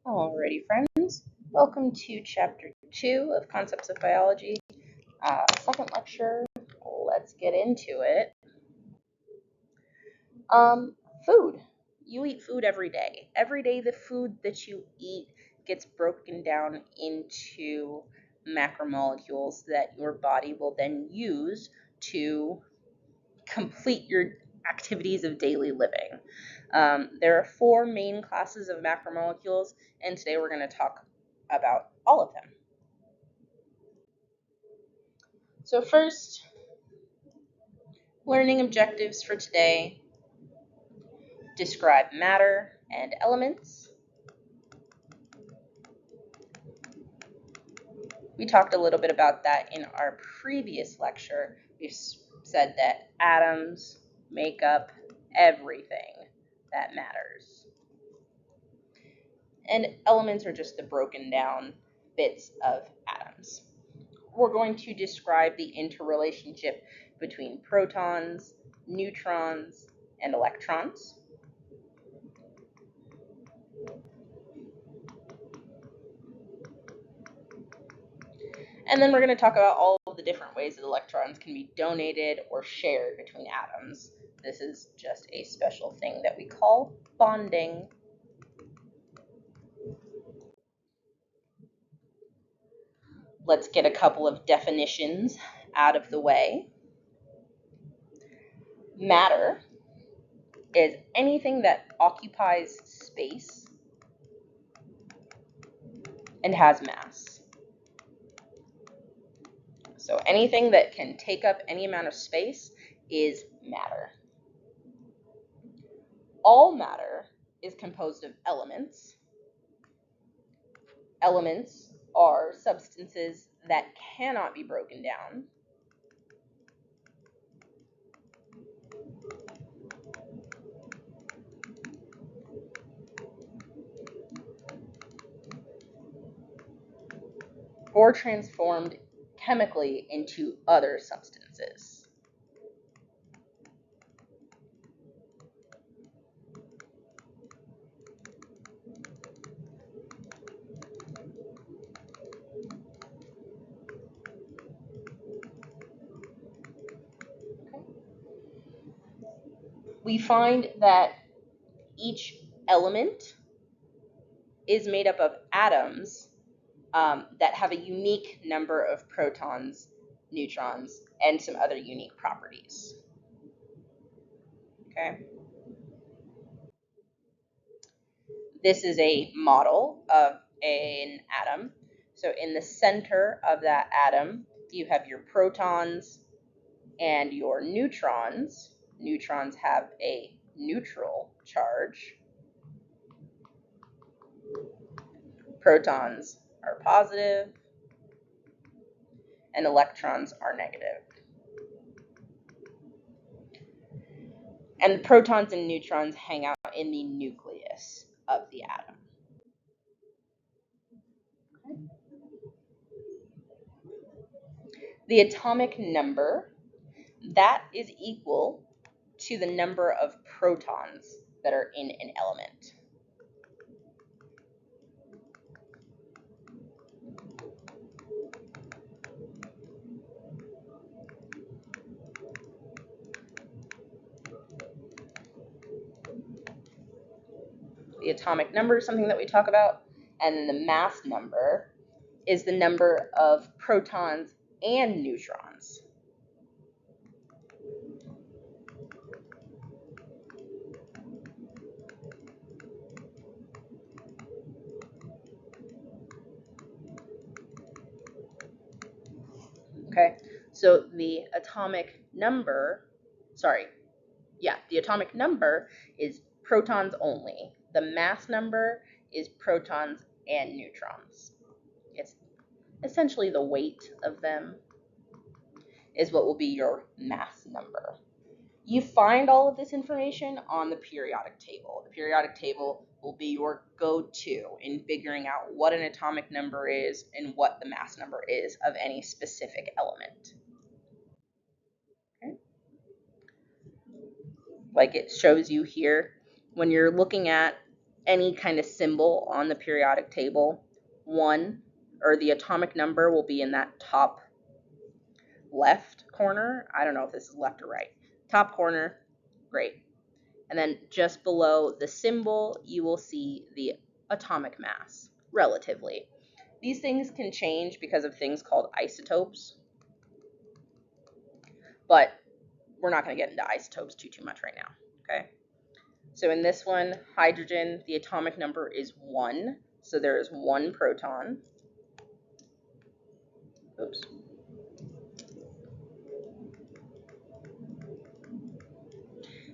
Alrighty, friends. Welcome to Chapter 2 of Concepts of Biology. Second lecture. Let's get into it. Food. You eat food every day. Every day, the food that you eat gets broken down into macromolecules that your body will then use to complete your activities of daily living. There are four main classes of macromolecules, and today we're going to talk about all of them. So first, learning objectives for today: describe matter and elements. We talked a little bit about that in our previous lecture. We said that atoms make up everything that matters. And elements are just the broken down bits of atoms. We're going to describe the interrelationship between protons, neutrons, and electrons. And then we're going to talk about all of the different ways that electrons can be donated or shared between atoms. This is just a special thing that we call bonding. Let's get a couple of definitions out of the way. Matter is anything that occupies space and has mass. So anything that can take up any amount of space is matter. All matter is composed of elements. Elements are substances that cannot be broken down. Or transformed chemically into other substances. We find that each element is made up of atoms that have a unique number of protons, neutrons, and some other unique properties. Okay. This is a model of an atom. So in the center of that atom, you have your protons and your neutrons. Neutrons have a neutral charge. Protons are positive, and electrons are negative. And the protons and neutrons hang out in the nucleus of the atom. The atomic number, that is equal to the number of protons that are in an element. The atomic number is something that we talk about, and then the mass number is the number of protons and neutrons. Okay, so the atomic number is protons only. The mass number is protons and neutrons. It's essentially the weight of them is what will be your mass number. You find all of this information on the periodic table. The periodic table will be your go-to in figuring out what an atomic number is and what the mass number is of any specific element. Okay. Like it shows you here, when you're looking at any kind of symbol on the periodic table, 1, or the atomic number will be in that top left corner. I don't know if this is left or right. Top corner, great. And then just below the symbol, you will see the atomic mass, relatively. These things can change because of things called isotopes, but we're not going to get into isotopes too much right now, okay? So in this one, hydrogen, the atomic number is 1, so there is 1 proton. Oops.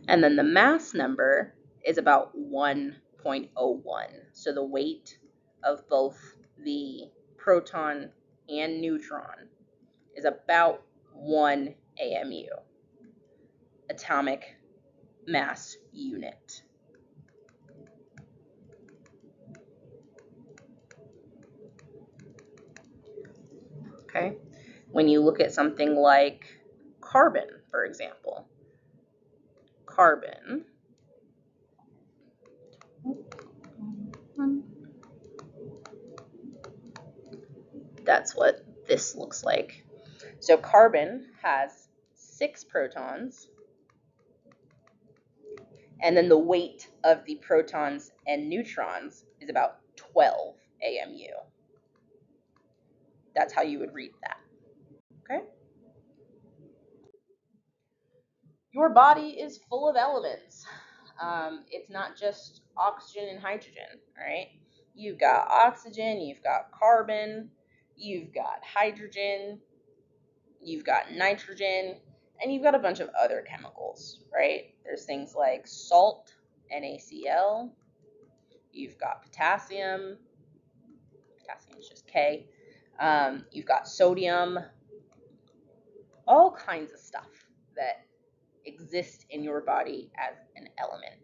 And then the mass number is about 1.01. So the weight of both the proton and neutron is about 1 AMU, atomic mass unit. Okay? When you look at something like carbon, for example, carbon that's what this looks like. So carbon has 6 protons, and then the weight of the protons and neutrons is about 12 AMU. That's how you would read that. Okay? Your body is full of elements. It's not just oxygen and hydrogen, all right? You've got oxygen, you've got carbon, you've got hydrogen, you've got nitrogen, and you've got a bunch of other chemicals, right? There's things like salt, NaCl, you've got potassium is just K, you've got sodium, all kinds of stuff that exist in your body as an element.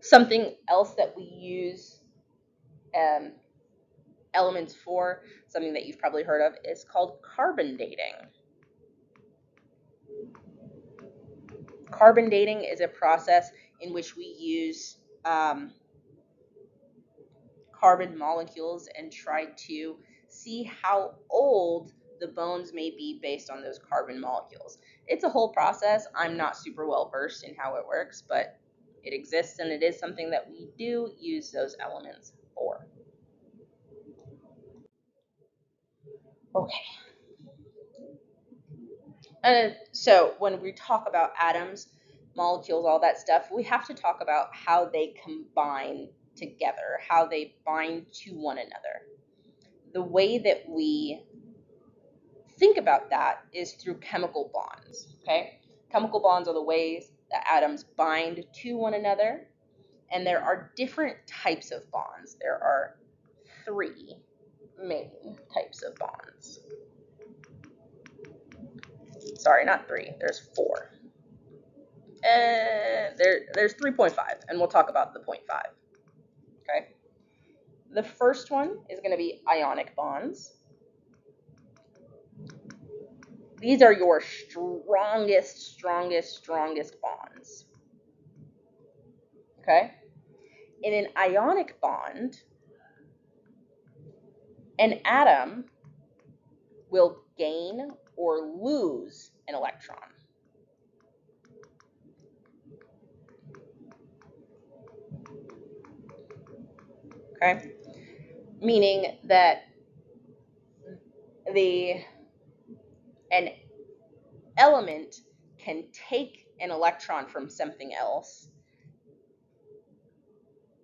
Something else that we use elements for, something that you've probably heard of, is called carbon dating. Carbon dating is a process in which we use carbon molecules and try to see how old the bones may be based on those carbon molecules. It's a whole process. I'm not super well versed in how it works, but it exists, and it is something that we do use those elements for. Okay. So when we talk about atoms, molecules, all that stuff, we have to talk about how they combine together, how they bind to one another. The way that we think about that is through chemical bonds, okay? Chemical bonds are the ways that atoms bind to one another, and there are different types of bonds. There are 3 main types of bonds. Sorry, not 3, there's 4. And there's 3.5, and we'll talk about the 0.5, okay? The first one is going to be ionic bonds. These are your strongest bonds, okay? In an ionic bond, an atom will gain or lose an electron. Okay? Meaning that an element can take an electron from something else,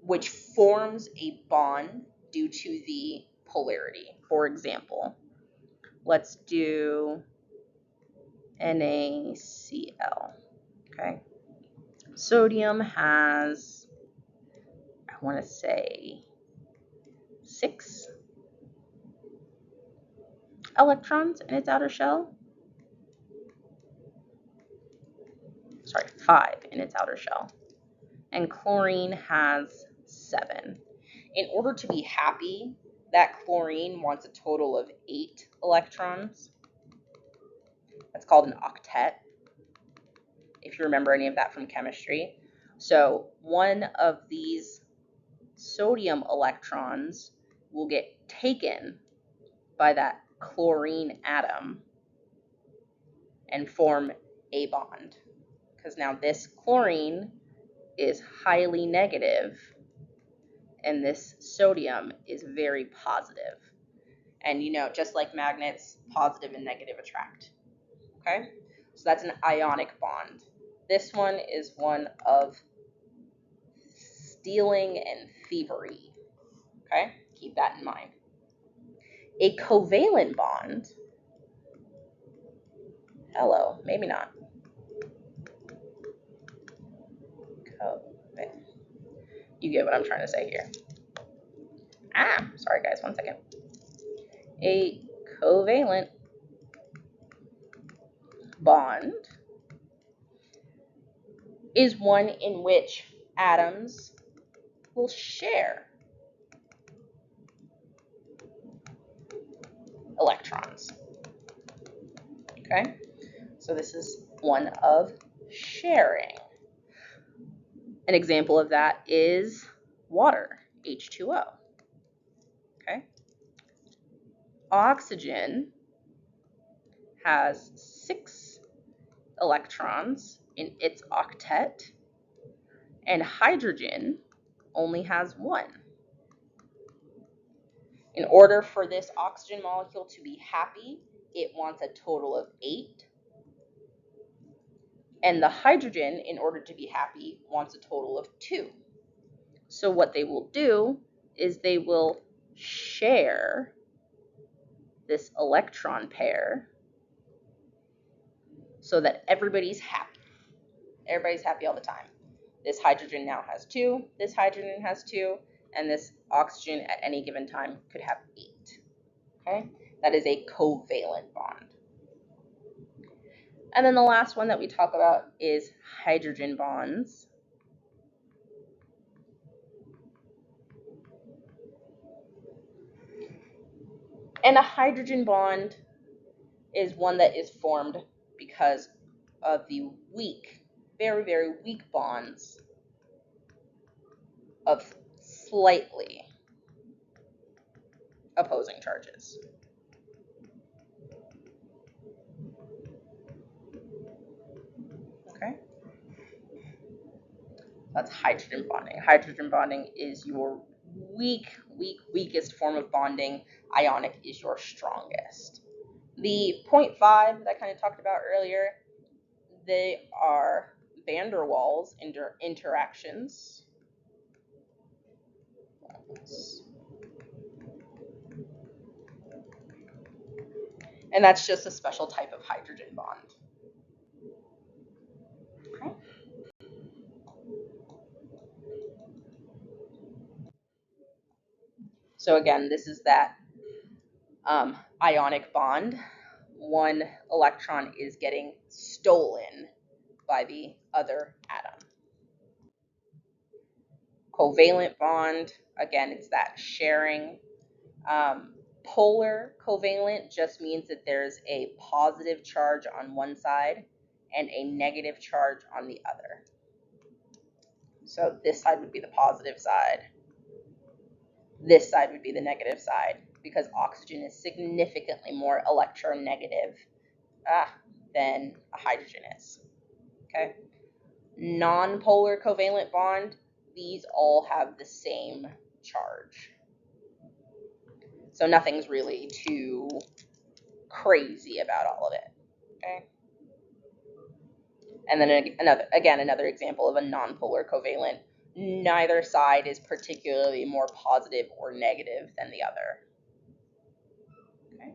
which forms a bond due to the polarity. For example, let's do NaCl. Okay. Sodium has, I want to say, 6 electrons in its outer shell. Sorry, 5 in its outer shell. And chlorine has 7. In order to be happy, that chlorine wants a total of 8 electrons. That's called an octet. if you remember any of that from chemistry. So one of these sodium electrons will get taken by that chlorine atom and form a bond. Because now this chlorine is highly negative and this sodium is very positive. And you know, just like magnets, positive and negative attract. Okay? So that's an ionic bond. This one is one of stealing and thievery. Okay? Keep that in mind. A covalent bond, hello, maybe not. You get what I'm trying to say here. Sorry guys, 1 second. A covalent bond is one in which atoms will share electrons. Okay, so this is one of sharing. An example of that is water, H2O. Okay, oxygen has 6 electrons in its octet, and hydrogen only has 1. In order for this oxygen molecule to be happy, it wants a total of 8. And the hydrogen, in order to be happy, wants a total of 2. So what they will do is they will share this electron pair so that everybody's happy. Everybody's happy all the time. This hydrogen now has 2, this hydrogen has 2, and this oxygen at any given time could have 8. Okay? That is a covalent bond. And then the last one that we talk about is hydrogen bonds. And a hydrogen bond is one that is formed because of the weak, very, very weak bonds of slightly opposing charges. Okay? That's hydrogen bonding. Hydrogen bonding is your weakest form of bonding. Ionic is your strongest. The 0.5 that I kind of talked about earlier, they are van der Waals interactions. And that's just a special type of hydrogen bond. Okay. So again, this is that ionic bond. One electron is getting stolen by the other atom. Covalent bond, again, it's that sharing. Polar covalent just means that there's a positive charge on one side and a negative charge on the other. So this side would be the positive side. This side would be the negative side because oxygen is significantly more electronegative than a hydrogen is. Okay. Non-polar covalent bond, these all have the same charge. So nothing's really too crazy about all of it. Okay. And then another example of a non-polar covalent. Neither side is particularly more positive or negative than the other. Okay.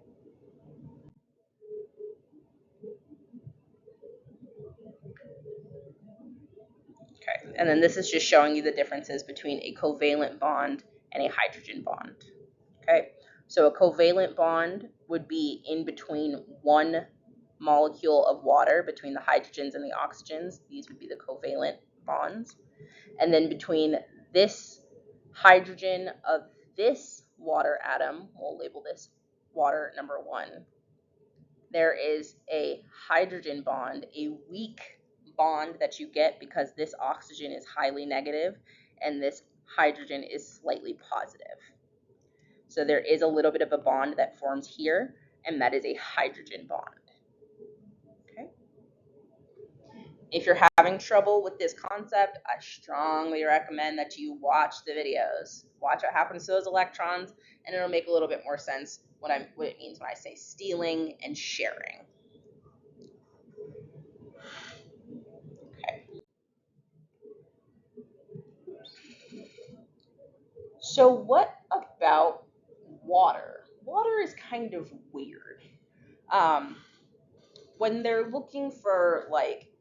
Okay. And then this is just showing you the differences between a covalent bond and a hydrogen bond. Okay. So a covalent bond would be in between one molecule of water, between the hydrogens and the oxygens. These would be the covalent bonds. And then between this hydrogen of this water atom, we'll label this water number 1, there is a hydrogen bond, a weak bond that you get because this oxygen is highly negative and this hydrogen is slightly positive. So there is a little bit of a bond that forms here, and that is a hydrogen bond. Okay. If you're having trouble with this concept, I strongly recommend that you watch the videos. Watch what happens to those electrons, and it'll make a little bit more sense what it means when I say stealing and sharing. Okay. So what about water? Water is kind of weird. When they're looking for like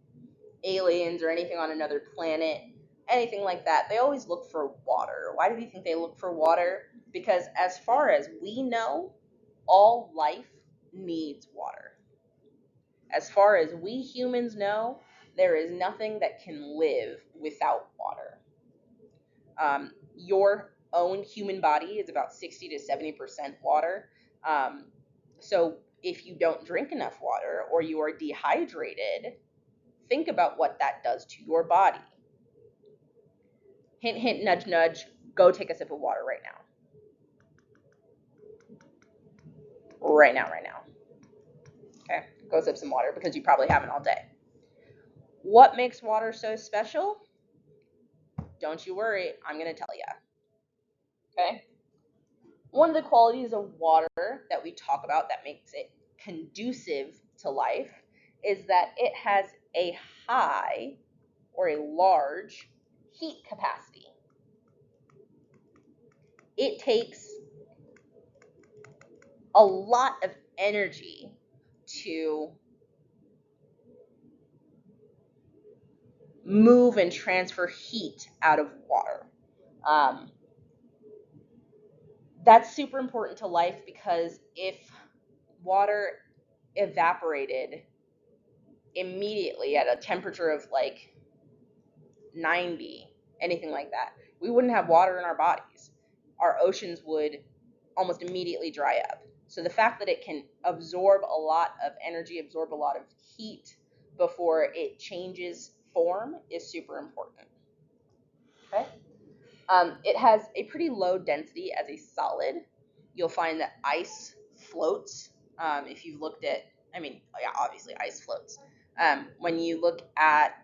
aliens or anything on another planet, anything like that, they always look for water. Why do you think they look for water? Because as far as we know, all life needs water. As far as we humans know, there is nothing that can live without water. Your own human body is about 60 to 70% water. So if you don't drink enough water or you are dehydrated, think about what that does to your body. Hint, hint, nudge, nudge. Go take a sip of water right now. Right now, right now. Okay, go sip some water because you probably haven't all day. What makes water so special? Don't you worry, I'm going to tell you. Okay? One of the qualities of water that we talk about that makes it conducive to life is that it has a high or a large heat capacity. It takes a lot of energy to move and transfer heat out of water. Um, that's super important to life because if water evaporated immediately at a temperature of like 90, anything like that, we wouldn't have water in our bodies. Our oceans would almost immediately dry up. So the fact that it can absorb a lot of energy, absorb a lot of heat before it changes form is super important. Okay? It has a pretty low density as a solid. You'll find that ice floats. If you've looked at, yeah, obviously ice floats. When you look at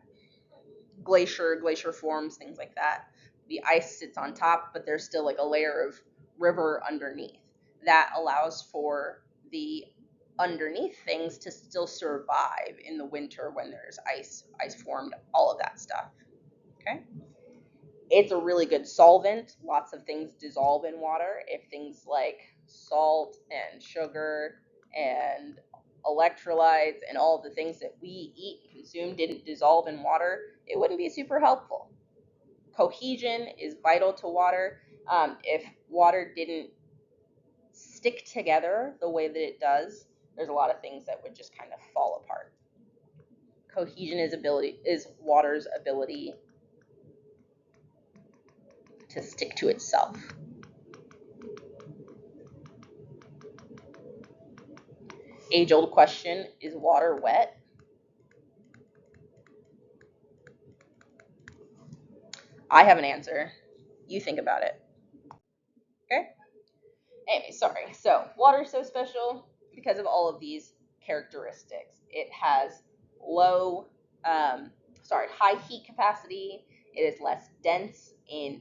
glacier forms, things like that, the ice sits on top, but there's still like a layer of river underneath. That allows for the underneath things to still survive in the winter when there's ice formed, all of that stuff. Okay? It's a really good solvent. Lots of things dissolve in water. If things like salt and sugar and electrolytes and all of the things that we eat and consume didn't dissolve in water, it wouldn't be super helpful. Cohesion is vital to water. If water didn't stick together the way that it does, there's a lot of things that would just kind of fall apart. Cohesion is water's ability to stick to itself. Age-old question, is water wet? I have an answer. You think about it. Okay? Anyway, sorry. So, water is so special because of all of these characteristics. It has high heat capacity. It is less dense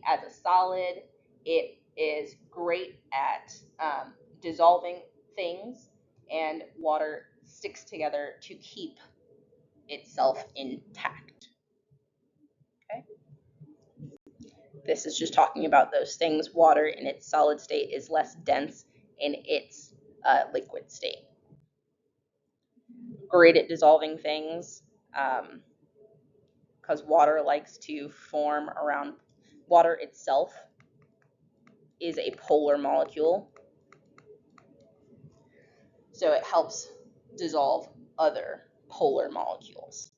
as a solid. It is great at dissolving things, and water sticks together to keep itself intact. Okay? This is just talking about those things. Water in its solid state is less dense in its liquid state. Great at dissolving things because water likes to form around. Water itself is a polar molecule, so it helps dissolve other polar molecules.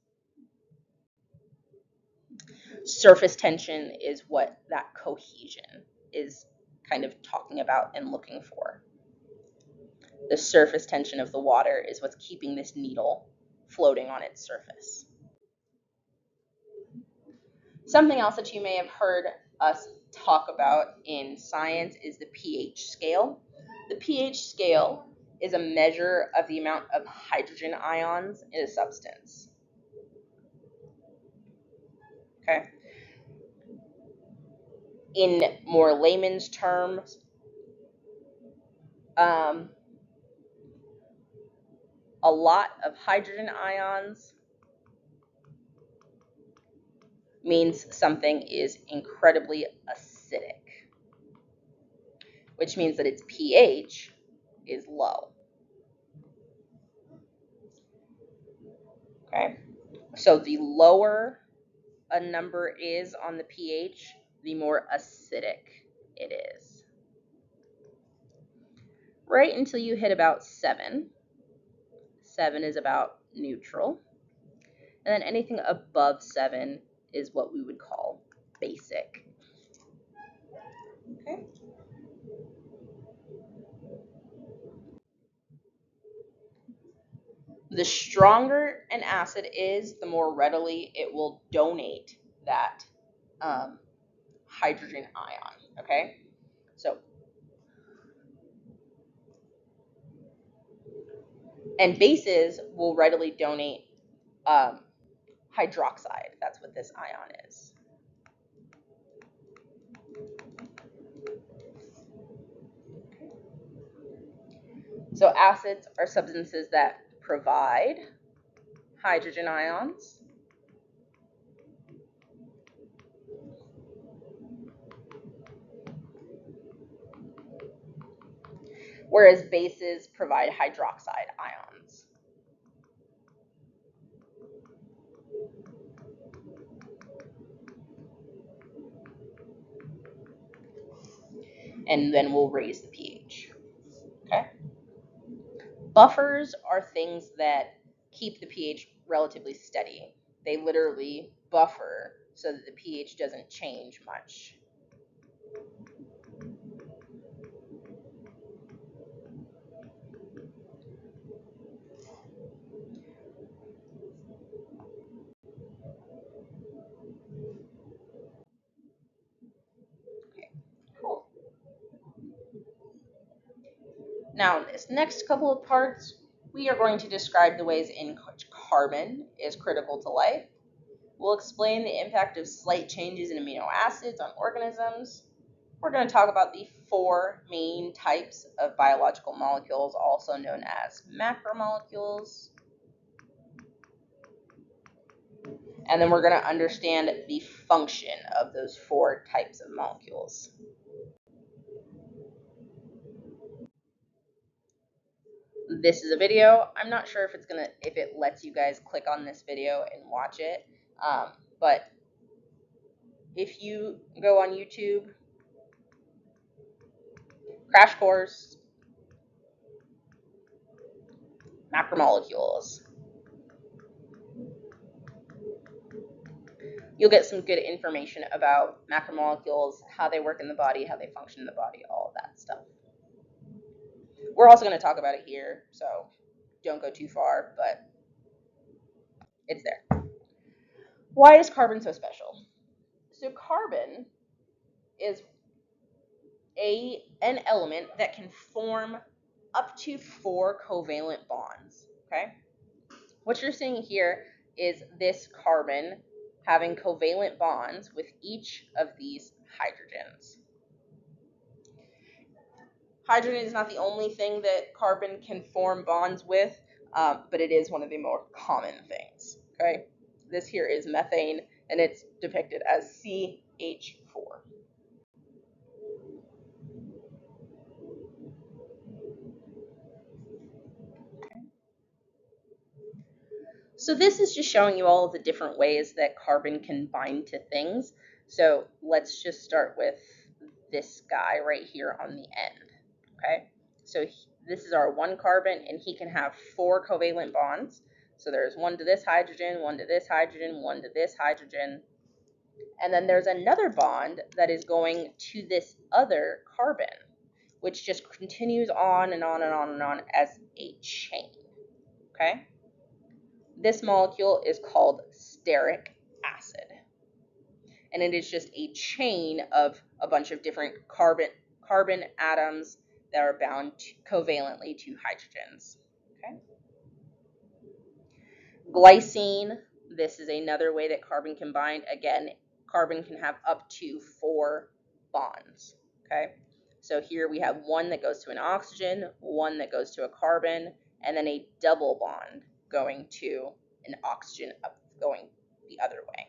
Surface tension is what that cohesion is kind of talking about and looking for. The surface tension of the water is what's keeping this needle floating on its surface. Something else that you may have heard us talk about in science is the pH scale. The pH scale is a measure of the amount of hydrogen ions in a substance. Okay. In more layman's terms, a lot of hydrogen ions means something is incredibly acidic, which means that its pH is low. Okay, so the lower a number is on the pH, the more acidic it is. Right until you hit about 7. 7 is about neutral. And then anything above 7 is what we would call basic. Okay. The stronger an acid is, the more readily it will donate that hydrogen ion. Okay, so and bases will readily donate hydroxide. That's what this ion is. So acids are substances that provide hydrogen ions, whereas bases provide hydroxide ions. And then we'll raise the pH. Okay. Buffers are things that keep the pH relatively steady. They literally buffer so that the pH doesn't change much. Okay, cool. Now, in this next couple of parts, we are going to describe the ways in which carbon is critical to life. We'll explain the impact of slight changes in amino acids on organisms. We're going to talk about the 4 main types of biological molecules, also known as macromolecules. And then we're going to understand the function of those 4 types of molecules. This is a video. I'm not sure if it lets you guys click on this video and watch it. But if you go on YouTube, crash course, macromolecules, you'll get some good information about macromolecules, how they work in the body, how they function in the body, all of that stuff. We're also going to talk about it here, so don't go too far, but it's there. Why is carbon so special? So carbon is an element that can form up to 4 covalent bonds. Okay, what you're seeing here is this carbon having covalent bonds with each of these hydrogens. Hydrogen is not the only thing that carbon can form bonds with, but it is one of the more common things. Okay, this here is methane, and it's depicted as CH4. So this is just showing you all of the different ways that carbon can bind to things. So let's just start with this guy right here on the end. Okay, so this is our 1 carbon, and he can have 4 covalent bonds. So there's 1 to this hydrogen, 1 to this hydrogen, 1 to this hydrogen. And then there's another bond that is going to this other carbon, which just continues on and on and on and on as a chain. Okay? This molecule is called stearic acid. and it is just a chain of a bunch of different carbon atoms that are bound covalently to hydrogens. Okay. Glycine, this is another way that carbon can bind. Again, carbon can have up to 4 bonds. Okay. So here we have one that goes to an oxygen, one that goes to a carbon, and then a double bond going to an oxygen going the other way.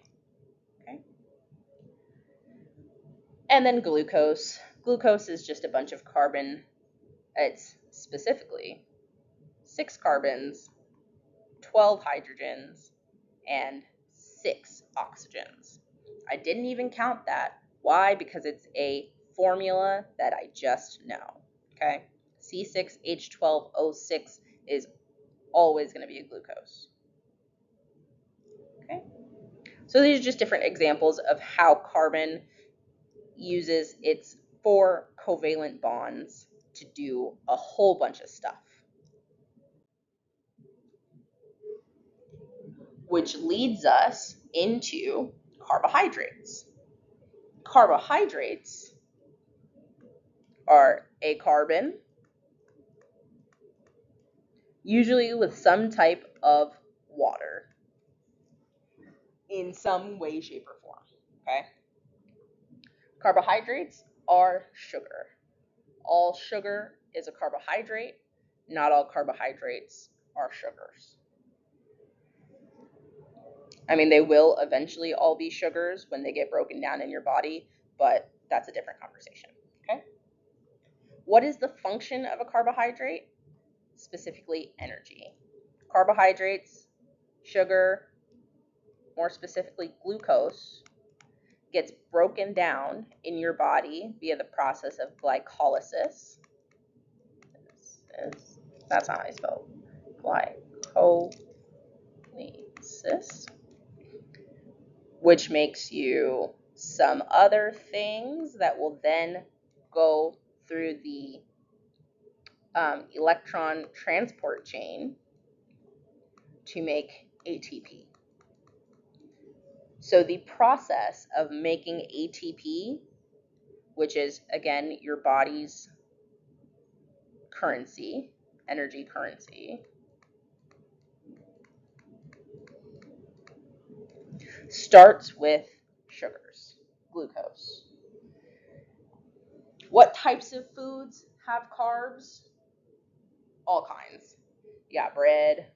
Okay. And then glucose. Glucose is just a bunch of carbon. It's specifically 6 carbons, 12 hydrogens, and 6 oxygens. I didn't even count that. Why? Because it's a formula that I just know. Okay? C6H12O6 is always going to be a glucose. Okay? So these are just different examples of how carbon uses its 4 covalent bonds to do a whole bunch of stuff. Which leads us into carbohydrates. Carbohydrates are a carbon, usually with some type of water in some way, shape, or form. Okay? Carbohydrates are sugar. All sugar is a carbohydrate. Not all carbohydrates are sugars. I mean, they will eventually all be sugars when they get broken down in your body, but that's a different conversation. Okay? What is the function of a carbohydrate? Specifically, energy. Carbohydrates, sugar, more specifically glucose, gets broken down in your body via the process of glycolysis. That's not how I spell glycolysis, which makes you some other things that will then go through the electron transport chain to make ATP. So the process of making ATP, which is, again, your body's currency, energy currency, starts with sugars, glucose. What types of foods have carbs? All kinds. You got bread.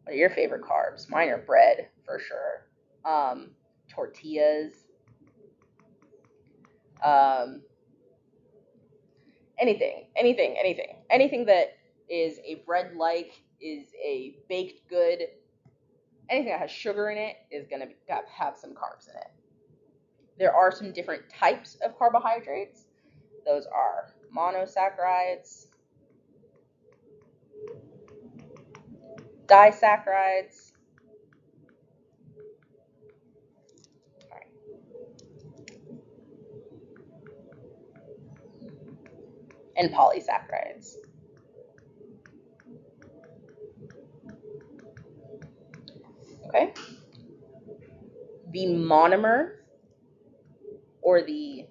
What are your favorite carbs? Mine are bread, for sure. Tortillas. Anything that is a bread-like, is a baked good, anything that has sugar in it is going to have some carbs in it. There are some different types of carbohydrates. Those are monosaccharides, disaccharides, and polysaccharides. Okay? The monomer, or the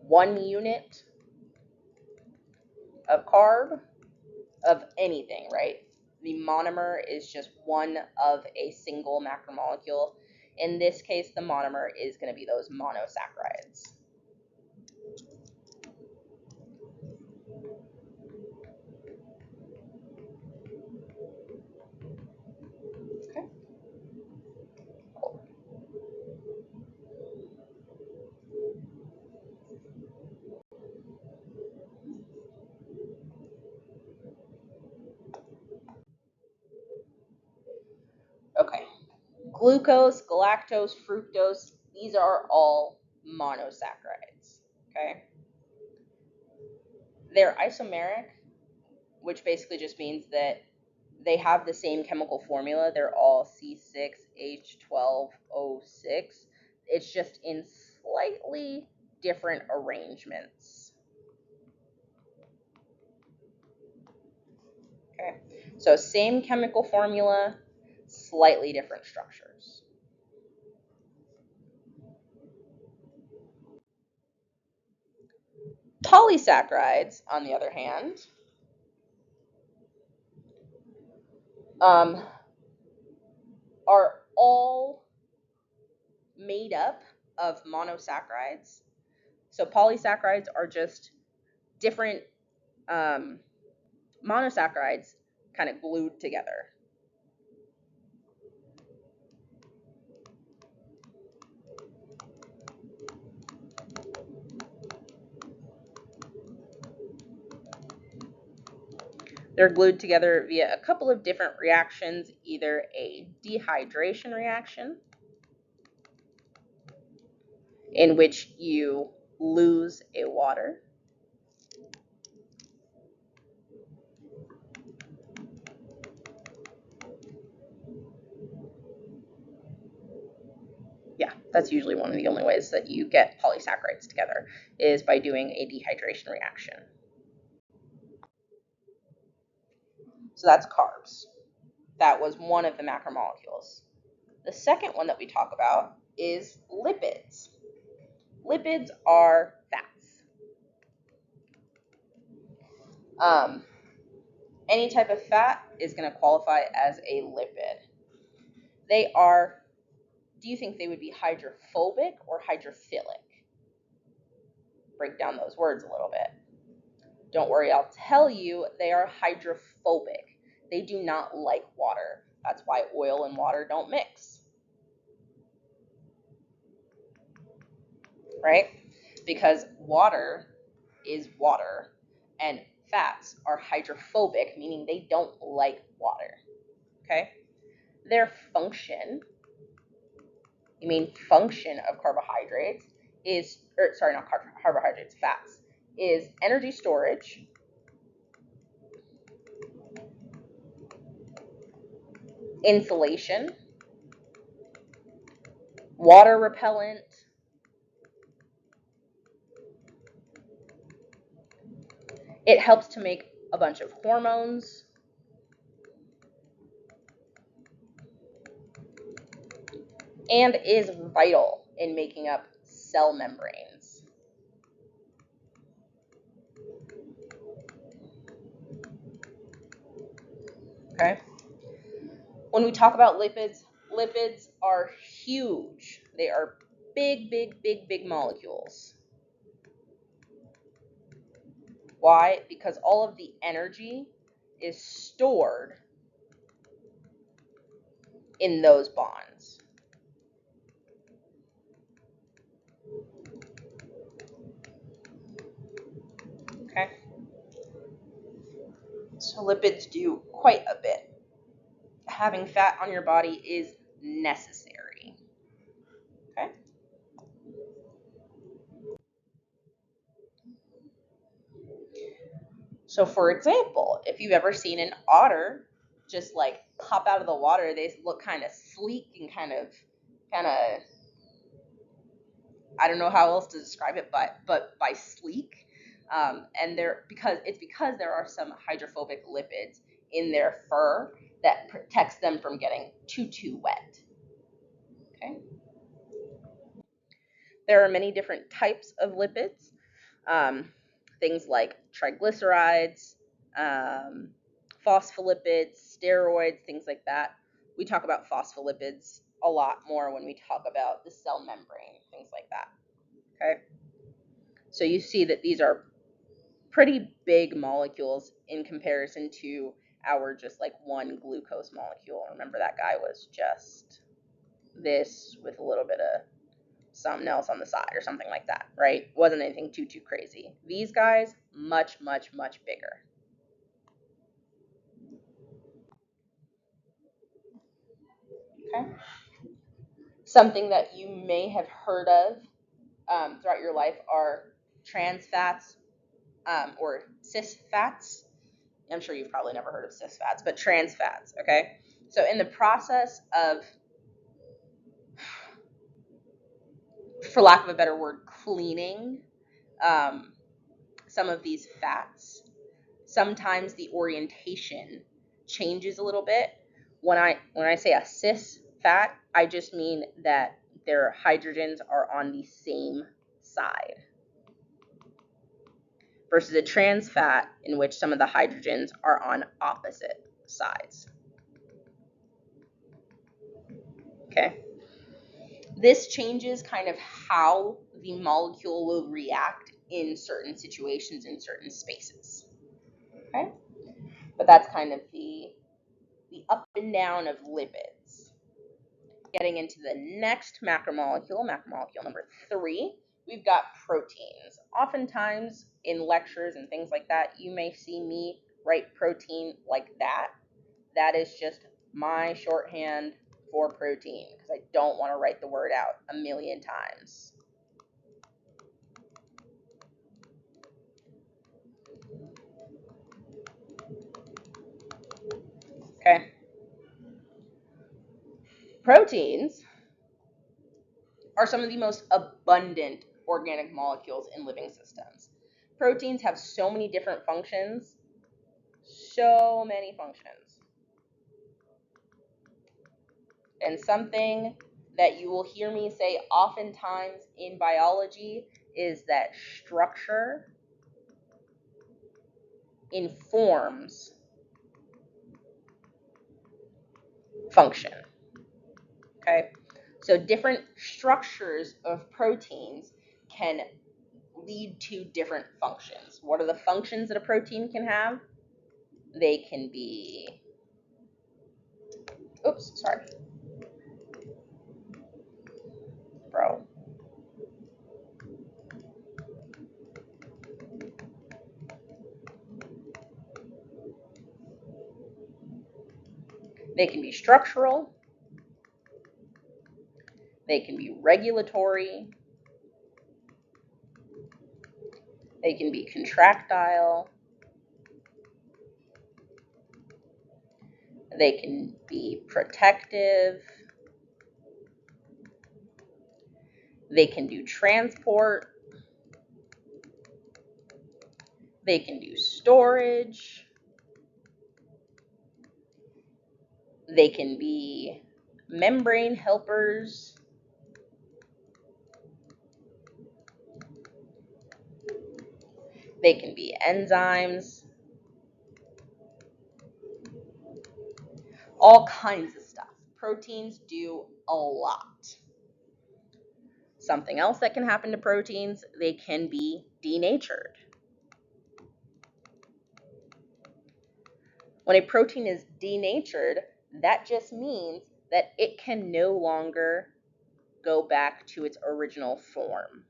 1 unit of carb, of anything, right? The monomer is just one of a single macromolecule. In this case, the monomer is going to be those monosaccharides. Okay. Okay. Glucose, galactose, fructose, these are all monosaccharides. Okay. They're isomeric, which basically just means that they have the same chemical formula. They're all C6H12O6. It's just in slightly different arrangements. Okay, so same chemical formula, slightly different structures. Polysaccharides, on the other hand, are all made up of monosaccharides. So polysaccharides are just different monosaccharides kind of glued together. They're glued together via a couple of different reactions, either a dehydration reaction, in which you lose a water, yeah, that's usually one of the only ways that you get polysaccharides together, is by doing a dehydration reaction. So that's carbs. That was one of the macromolecules. The second one that we talk about is lipids. Lipids are fats. Any type of fat is going to qualify as a lipid. They are, do you think they would be hydrophobic or hydrophilic? Break down those words a little bit. Don't worry, I'll tell you, they are hydrophobic. They do not like water. That's why oil and water don't mix. Right? Because water is water, and fats are hydrophobic, meaning they don't like water. Okay? Their function, function of carbohydrates is, not carbohydrates, fats, is energy storage, insulation, water repellent, it helps to make a bunch of hormones, and is vital in making up cell membranes. Okay? When we talk about lipids, lipids are huge. They are big, big, big, big molecules. Why? Because all of the energy is stored in those bonds. Okay? So lipids do quite a bit. Having fat on your body is necessary. Okay? So for example, if you've ever seen an otter just like pop out of the water, they look kind of sleek and kind of I don't know how else to describe it, but by sleek. And because there are some hydrophobic lipids in their fur that protects them from getting too wet. Okay. There are many different types of lipids. Things like triglycerides, phospholipids, steroids, things like that. We talk about phospholipids a lot more when we talk about the cell membrane, things like that. Okay. So you see that these are pretty big molecules in comparison to our just like one glucose molecule. Remember, that guy was just this with a little bit of something else on the side or something like that, right? Wasn't anything too crazy. These guys, much, much, much bigger. Okay. Something that you may have heard of throughout your life are trans fats or cis fats. I'm sure you've probably never heard of cis fats, but trans fats, okay? So in the process of, for lack of a better word, cleaning some of these fats, sometimes the orientation changes a little bit. When I say a cis fat, I just mean that their hydrogens are on the same side. versus a trans fat in which some of the hydrogens are on opposite sides. Okay. This changes kind of how the molecule will react in certain situations, in certain spaces. Okay? But that's kind of the up and down of lipids. Getting into the next macromolecule number 3, we've got proteins. Oftentimes in lectures and things like that, you may see me write protein like that. That is just my shorthand for protein because I don't want to write the word out a million times. Okay. Proteins are some of the most abundant organic molecules in living systems. Proteins have so many different functions. So many functions. And something that you will hear me say oftentimes in biology is that structure informs function. Okay? So different structures of proteins can lead to different functions. What are the functions that a protein can have? They can be, They can be structural. They can be regulatory. They can be contractile. They can be protective. They can do transport. They can do storage. They can be membrane helpers. They can be enzymes. All kinds of stuff. Proteins do a lot. Something else that can happen to proteins, they can be denatured. When a protein is denatured, that just means that it can no longer go back to its original form.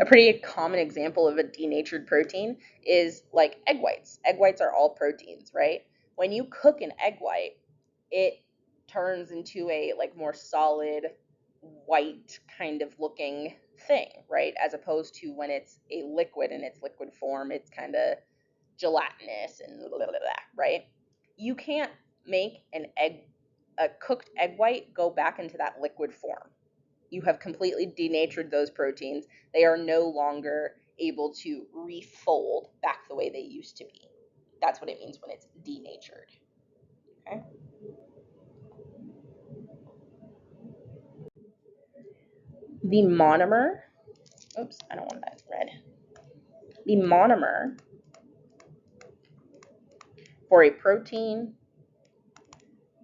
A pretty common example of a denatured protein is like egg whites. Egg whites are all proteins, right? When you cook an egg white, it turns into a like more solid white kind of looking thing, right? As opposed to when it's a liquid in its liquid form, it's kind of gelatinous and blah, blah, blah, right? You can't make a cooked egg white go back into that liquid form. You have completely denatured those proteins. They are no longer able to refold back the way they used to be. That's what it means when it's denatured. Okay. The monomer, I don't want that red. The monomer for a protein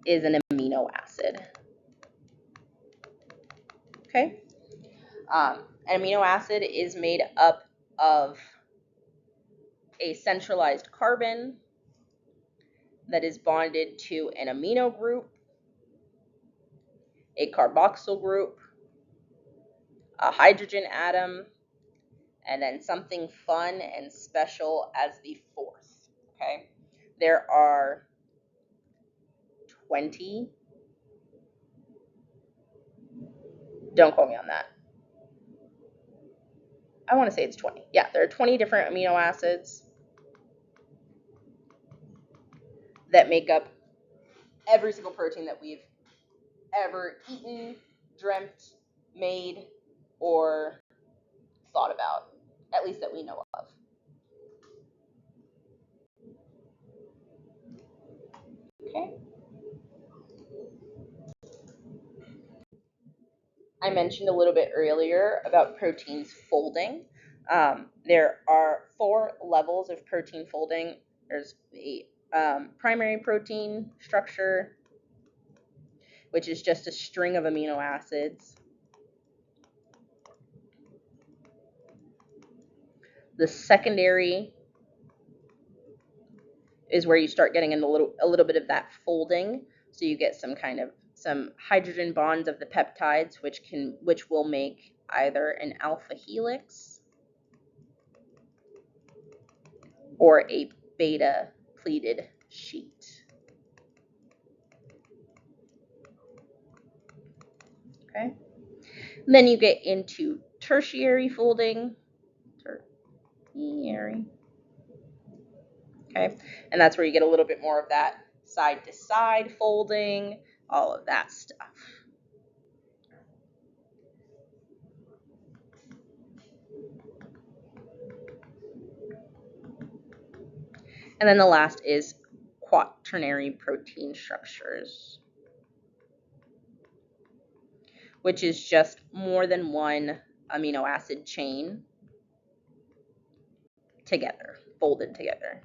is an amino acid. Okay. An amino acid is made up of a centralized carbon that is bonded to an amino group, a carboxyl group, a hydrogen atom, and then something fun and special as the fourth. Okay. There are 20. Don't quote me on that. I want to say it's 20. Yeah, there are 20 different amino acids that make up every single protein that we've ever eaten, dreamt, made, or thought about, at least that we know of. Okay. mentioned a little bit earlier about proteins folding. There are 4 levels of protein folding. There's the primary protein structure, which is just a string of amino acids. The secondary is where you start getting in a little bit of that folding. So you get some hydrogen bonds of the peptides, which will make either an alpha helix or a beta pleated sheet. Okay. And then you get into tertiary folding. Tertiary. Okay. And that's where you get a little bit more of that side to side folding, all of that stuff. And then the last is quaternary protein structures, which is just more than one amino acid chain together, folded together.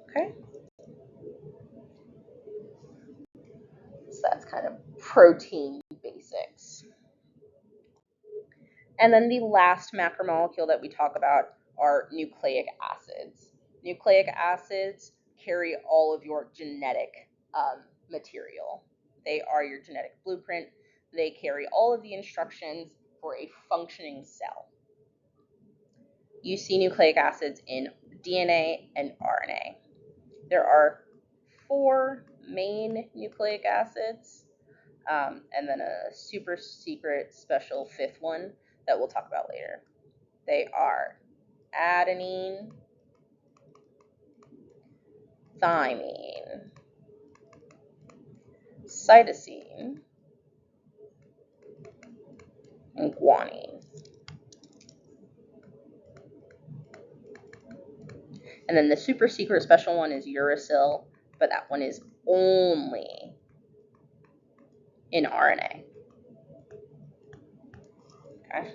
Okay. So that's kind of protein basics. And then the last macromolecule that we talk about are nucleic acids. Nucleic acids carry all of your genetic material. They are your genetic blueprint. They carry all of the instructions for a functioning cell. You see nucleic acids in DNA and RNA. There are 4 main nucleic acids, and then a super secret special 5th one that we'll talk about later. They are adenine, thymine, cytosine, and guanine. And then the super secret special one is uracil, but that one is only in RNA. Okay.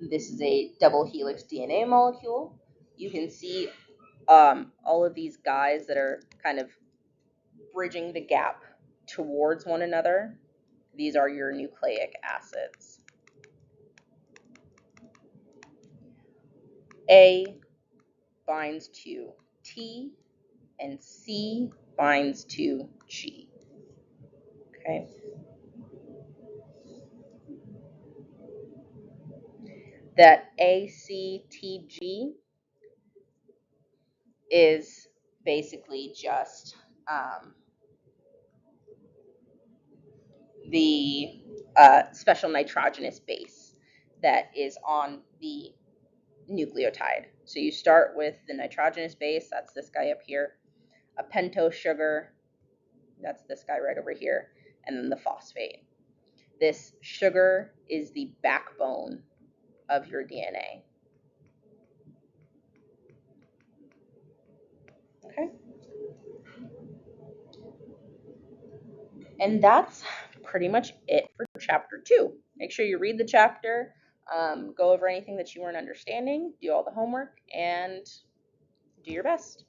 This is a double helix DNA molecule. You can see all of these guys that are kind of bridging the gap towards one another. These are your nucleic acids. A binds to T and C binds to G. Okay. That ACTG is basically just the special nitrogenous base that is on the nucleotide. So you start with the nitrogenous base, that's this guy up here, a pentose sugar, that's this guy right over here, and then the phosphate. This sugar is the backbone of your DNA. Okay. And that's pretty much it for chapter 2. Make sure you read the chapter, go over anything that you weren't understanding, do all the homework, and do your best.